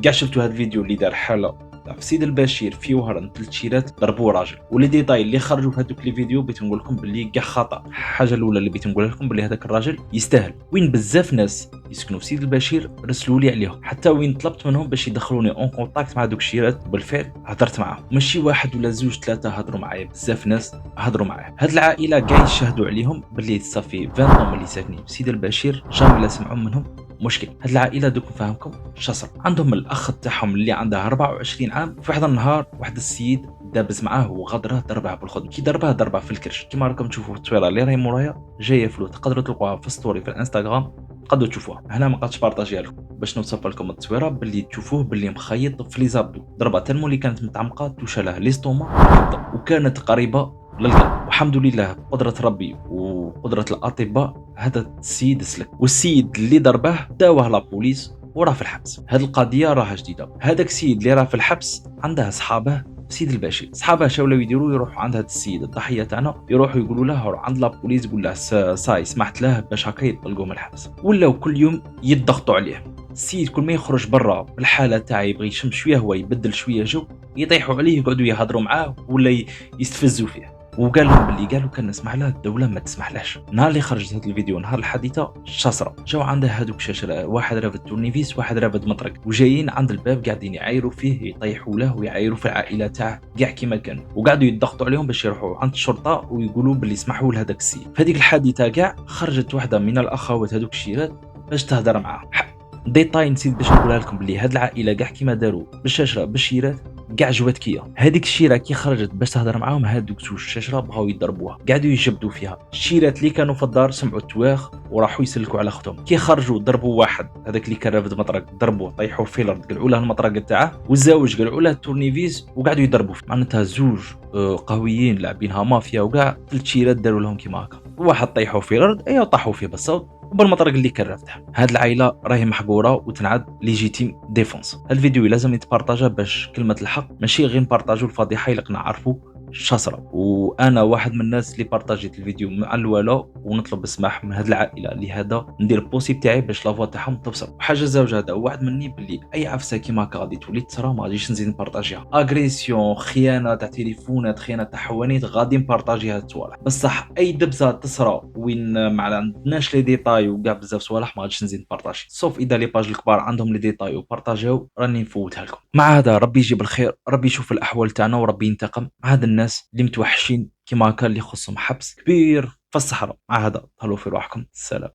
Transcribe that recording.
كاع شفتوا هذا الفيديو اللي دار حاله في سيد البشير في وهران 3 شيرات ضربوا راجل، ولي ديتاي اللي خرجوا في هذوك لي فيديو بغيت نقول لكم باللي كاع خطا. الحاجه الاولى اللي بغيت نقولها لكم باللي هذاك الراجل يستاهل. وين بزاف ناس يسكنوا في سيد البشير رسلوا لي عليهم، حتى وين طلبت منهم باش يدخلوني اون كونتاكت مع دوك الشيرات بالفعل هضرت معاهم، ماشي واحد ولا زوج ثلاثه هضروا معايا، بزاف ناس هضروا معايا. هاد العائله كاع يشهدوا عليهم باللي صافي 20 عام اللي ساكنين في سيد البشير جامي لا سمعوا منهم مشكل. هاد العائله دوك نفهمكم شصر، عندهم الاخ تاعهم اللي عنده 24 عام. في واحد النهار واحد السيد دابز معاه وغدره ضربه بالخدم، كي ضربه في الكرش كيما راكم تشوفوا في التصويره اللي راهي مورايا جايه فلوس، تقدروا تلقوها في ستوري في الانستغرام، تقدروا تشوفوها. هنا ما قدرتش بارطاجيها لكم باش نوصف لكم التصويره باللي تشوفوه باللي مخيط في لي زابدو، ضربه تنمو اللي كانت متعمقه توشى له ليستوما وكانت قريبه للقلب. والحمد لله بقدره ربي وقدره الاطباء هذا السيد سلك، والسيد اللي ضربه داوه لا بوليس وراه في الحبس. هذه القضيه راها جديده. هذاك السيد اللي راه في الحبس عنده اصحابه سيد الباشي، صحابه شاولاو يديروا يروحوا عند هذا السيد الضحيه تاعنا، يروحوا يقولوا له روح عند لا بوليس قول له ساي سمحت له باش هكا يطلقوه من الحبس، ولاو كل يوم يضغطوا عليه. السيد كل ما يخرج برا بالحاله تاعي يبغي يشم شويه هو يبدل شويه جو، يطيحوا عليه يقعدوا يهضروا معاه ولا يستفزوا فيه. وقال لهم باللي قالوا كان نسمح له الدوله ما تسمحلهش. نهار اللي خرجت هذا الفيديو نهار الحادثه شصره جاو عنده هذوك شاشره، واحد رافد تورنيفيس واحد رافد مطرق، وجايين عند الباب قاعدين يعايروا فيه يطيحوا له ويعايروا في العائله تاعه كاع كيما كانوا، وقعدوا يضغطوا عليهم باش يروحوا عند الشرطه ويقولوا باللي سمحوا لهذاك السيد. في هذيك الحادثه كاع خرجت واحده من الاخوات هذوك الشيرات باش تهضر معاه. ديتاي نسيت باش نقولها لكم باللي هاد العائله كاع كيما داروا بالشاشره بالشيرات كاع جواتكيه. هذيك الشيره كي خرجت باش تهضر معاهم هذوك زوج الشاشره بغاو يضربوها، قعدوا يجبدوا فيها. الشيرات اللي كانوا في الدار سمعوا التواخ وراحوا يسلكوا على اختهم. كي خرجوا ضربوا واحد هذاك اللي كان رافد مطرق، ضربوه طيحوا في الارض قلعوا له المطرق تاعه، والزوج قلعوا له التورنيفيس وقعدوا يضربوا فيه. معناتها زوج قويين لاعبينها مافيا، وكاع 3 شيرات داروا لهم كيما هكا، واحد طيحوا في الارض ايوا طاحوا فيه بالصوت وبالمطرق اللي كان رافدها. هاد العائله راهي محقوره وتنعاد ليجيتيم ديفونس. هاد الفيديو لازم يتبارطاجا باش كلمه الحق ماشي غير نبارطاجوا الفضيحه اللي نعرفوا شصره. وانا واحد من الناس اللي بارطاجيت الفيديو مع الولاء ونطلب السماح من هاد العائله لهذا ندير البوسي تاعي باش لافوا تاعهم توصل. وحاجه زوج هذا وعد مني باللي اي عفسه كيما هكا غادي تولي تصرا ما غاديش نزيد نبارطاجيها. اغريسيون، خيانه تاع تليفونات، خيانه تاع حوانيت، غادي نبارطاجي هاد الصوالح. بصح اي دبزه تصرا وين ما عندناش لي ديتاي وكاع بزاف صوالح ما غاديش نزيد نبارطاجي، سوف اذا لي باج الكبار عندهم لي ديتاي وبارطاجيو راني نفوتها لكم. مع هذا ربي يجيب الخير، ربي يشوف الاحوال تاعنا وربي ينتقم مع هاد الناس اللي متوحشين كيما هكا اللي خصهم حبس كبير في الصحراء. مع هذا طلعوا في روحكم. السلام.